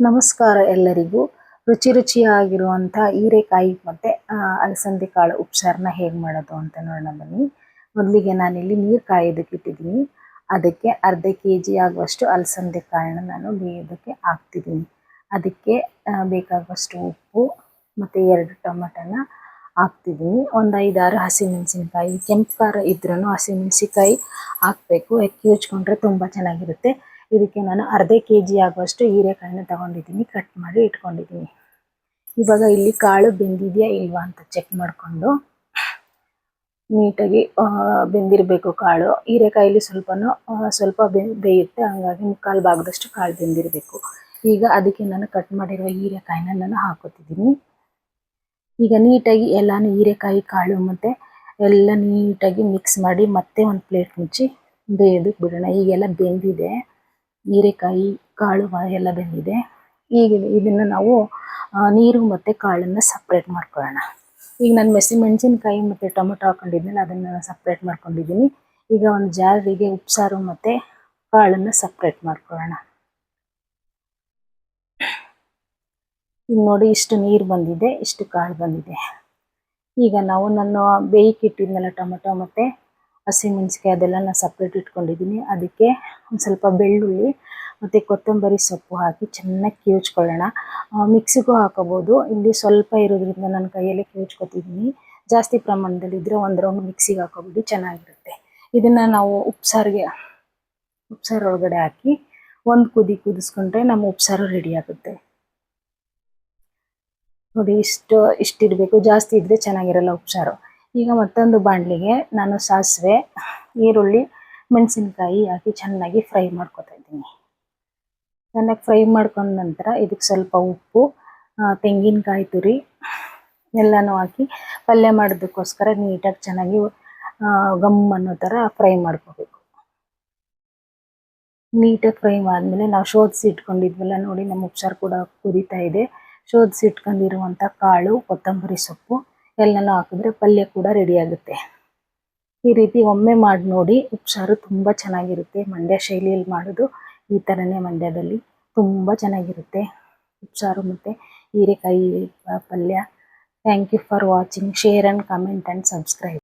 ನಮಸ್ಕಾರ ಎಲ್ಲರಿಗೂ. ರುಚಿಯಾಗಿರುವಂಥ ಹೀರೆಕಾಯಿ ಮತ್ತು ಅಲಸಂದೆ ಕಾಳು ಉಪ್ಸಾರನ್ನ ಹೇಗೆ ಮಾಡೋದು ಅಂತ ನೋಡೋಣ ಬನ್ನಿ. ಮೊದಲಿಗೆ ನಾನಿಲ್ಲಿ ನೀರು ಕಾಯೋದಕ್ಕೆ ಇಟ್ಟಿದ್ದೀನಿ. ಅದಕ್ಕೆ ಅರ್ಧ ಕೆಜಿ ಆಗುವಷ್ಟು ಅಲಸಂದೆ ಕಾಳನ್ನ ನಾನು ಬೇಯೋದಕ್ಕೆ ಹಾಕ್ತಿದ್ದೀನಿ. ಅದಕ್ಕೆ ಬೇಕಾಗುವಷ್ಟು ಉಪ್ಪು ಮತ್ತು 2 ಟೊಮೆಟೊನ ಹಾಕ್ತಿದ್ದೀನಿ. ಒಂದು 5-6 ಹಸಿಮೆಣಸಿನ್ಕಾಯಿ, ಕೆಂಪು ಖಾರ ಇದ್ರೂ ಹಸಿಮೆಣಸಿನ್ಕಾಯಿ ಹಾಕಬೇಕು. ಕಿವುಚ್ಕೊಂಡ್ರೆ ತುಂಬ ಚೆನ್ನಾಗಿರುತ್ತೆ. ಇದಕ್ಕೆ ನಾನು ಅರ್ಧ ಕೆಜಿ ಆಗುವಷ್ಟು ಹೀರೆಕಾಯಿನ ತಗೊಂಡಿದ್ದೀನಿ, ಕಟ್ ಮಾಡಿ ಇಟ್ಕೊಂಡಿದ್ದೀನಿ. ಇವಾಗ ಇಲ್ಲಿ ಕಾಳು ಬೆಂದಿದೆಯಾ ಇಲ್ವಾ ಅಂತ ಚೆಕ್ ಮಾಡಿಕೊಂಡು ನೀಟಾಗಿ ಬೆಂದಿರಬೇಕು ಕಾಳು. ಹೀರೆಕಾಯಲ್ಲಿ ಸ್ವಲ್ಪ ಬೇಯುತ್ತೆ, ಹಂಗಾಗಿ 3/4 ಭಾಗದಷ್ಟು ಕಾಳು ಬೆಂದಿರಬೇಕು. ಈಗ ಅದಕ್ಕೆ ನಾನು ಕಟ್ ಮಾಡಿರೋ ಹೀರೆಕಾಯಿನ ನಾನು ಹಾಕೋತಿದ್ದೀನಿ. ಈಗ ನೀಟಾಗಿ ಎಲ್ಲಾನು ಹೀರೆಕಾಯಿ ಕಾಳು ಮತ್ತು ಎಲ್ಲ ನೀಟಾಗಿ ಮಿಕ್ಸ್ ಮಾಡಿ ಮತ್ತೆ ಒಂದು ಪ್ಲೇಟ್ ಮುಚ್ಚಿ ಬೇಯೋದಕ್ಕೆ ಬಿಡೋಣ. ಈಗೆಲ್ಲ ಬೆಂದಿದೆ, ಹೀರೆಕಾಯಿ ಕಾಳು ಎಲ್ಲ ಬೆಂದಿದೆ. ಈಗ ಇದನ್ನು ನಾವು ನೀರು ಮತ್ತು ಕಾಳನ್ನು ಸಪ್ರೇಟ್ ಮಾಡ್ಕೊಳ್ಳೋಣ. ಈಗ ನಾನು ಮೆಣಸಿನ್ಕಾಯಿ ಮತ್ತು ಟೊಮೊಟೊ ಹಾಕೊಂಡಿದ್ನಲ್ಲ, ಅದನ್ನು ಸಪ್ರೇಟ್ ಮಾಡ್ಕೊಂಡಿದ್ದೀನಿ. ಈಗ ಒಂದು ಜಾರಿಗೆ ಉಪ್ಸಾರು ಮತ್ತು ಕಾಳನ್ನು ಸಪ್ರೇಟ್ ಮಾಡ್ಕೊಳ್ಳೋಣ. ಈಗ ನೋಡಿ, ಇಷ್ಟು ನೀರು ಬಂದಿದೆ, ಇಷ್ಟು ಕಾಳು ಬಂದಿದೆ. ಈಗ ನಾನು ಬೇಯಿಕಿಟ್ಟಿದ್ನಲ್ಲ ಟೊಮೊಟೊ ಮತ್ತು ಹಸಿಮೆಣಸಿನ್ಕಾಯಿ ಅದೆಲ್ಲ ನಾನು ಸಪ್ರೇಟ್ ಇಟ್ಕೊಂಡಿದ್ದೀನಿ. ಅದಕ್ಕೆ ಒಂದು ಸ್ವಲ್ಪ ಬೆಳ್ಳುಳ್ಳಿ ಮತ್ತು ಕೊತ್ತಂಬರಿ ಸೊಪ್ಪು ಹಾಕಿ ಚೆನ್ನಾಗಿ ಕಿವುಚ್ಕೊಳ್ಳೋಣ. ಮಿಕ್ಸಿಗೂ ಹಾಕೋಬೋದು. ಇಲ್ಲಿ ಸ್ವಲ್ಪ ಇರೋದ್ರಿಂದ ನನ್ನ ಕೈಯಲ್ಲೇ ಕಿವುಚ್ಕೊತಿದ್ದೀನಿ. ಜಾಸ್ತಿ ಪ್ರಮಾಣದಲ್ಲಿದ್ದರೆ ಒಂದು ರೌಂಡ್ ಮಿಕ್ಸಿಗೆ ಹಾಕೋಬಿಟ್ಟು ಚೆನ್ನಾಗಿರುತ್ತೆ. ಇದನ್ನು ನಾವು ಉಪ್ಸಾರು ಒಳಗಡೆ ಹಾಕಿ ಒಂದು ಕುದಿಸ್ಕೊಂಡ್ರೆ ನಮ್ಮ ಉಪ್ಸಾರು ರೆಡಿ ಆಗುತ್ತೆ. ನೋಡಿ, ಇಷ್ಟಿರಬೇಕು, ಜಾಸ್ತಿ ಇದ್ದರೆ ಚೆನ್ನಾಗಿರಲ್ಲ ಉಪ್ಸಾರು. ಈಗ ಮತ್ತೊಂದು ಬಾಣಲಿಗೆ ನಾನು ಸಾಸಿವೆ, ಈರುಳ್ಳಿ, ಮೆಣಸಿನ್ಕಾಯಿ ಹಾಕಿ ಚೆನ್ನಾಗಿ ಫ್ರೈ ಮಾಡ್ಕೊತಾ ಇದ್ದೀನಿ. ಚೆನ್ನಾಗಿ ಫ್ರೈ ಮಾಡ್ಕೊಂಡ ನಂತರ ಇದಕ್ಕೆ ಸ್ವಲ್ಪ ಉಪ್ಪು, ತೆಂಗಿನಕಾಯಿ ತುರಿ ಎಲ್ಲನೂ ಹಾಕಿ ಪಲ್ಯ ಮಾಡೋದಕ್ಕೋಸ್ಕರ ನೀಟಾಗಿ ಚೆನ್ನಾಗಿ ಗಮ್ ಅನ್ನೋ ಥರ ಫ್ರೈ ಮಾಡ್ಕೋಬೇಕು. ನೀಟಾಗಿ ಫ್ರೈ ಆದಮೇಲೆ ನಾವು ಶೋಧಿಸಿ ಇಟ್ಕೊಂಡಿದ್ವಲ್ಲ, ನೋಡಿ ನಮ್ಮ ಉಪ್ಸಾರು ಕೂಡ ಕುದೀತಾ ಇದೆ. ಶೋಧಿಸಿ ಇಟ್ಕೊಂಡಿರುವಂಥ ಕಾಳು, ಕೊತ್ತಂಬರಿ ಸೊಪ್ಪು ಎಲ್ಲನೂ ಹಾಕಿದ್ರೆ ಪಲ್ಯ ಕೂಡ ರೆಡಿ ಆಗುತ್ತೆ. ಈ ರೀತಿ ಒಮ್ಮೆ ಮಾಡಿ ನೋಡಿ, ಉಪ್ಸಾರು ತುಂಬ ಚೆನ್ನಾಗಿರುತ್ತೆ. ಮಂಡ್ಯ ಶೈಲಿಯಲ್ಲಿ ಮಾಡೋದು ಈ ಥರನೇ. ಮಂಡ್ಯದಲ್ಲಿ ತುಂಬ ಚೆನ್ನಾಗಿರುತ್ತೆ ಉಪ್ಸಾರು ಮತ್ತು ಹೀರೆಕಾಯಿ ಪಲ್ಯ. Thank you for watching. Share and comment and subscribe.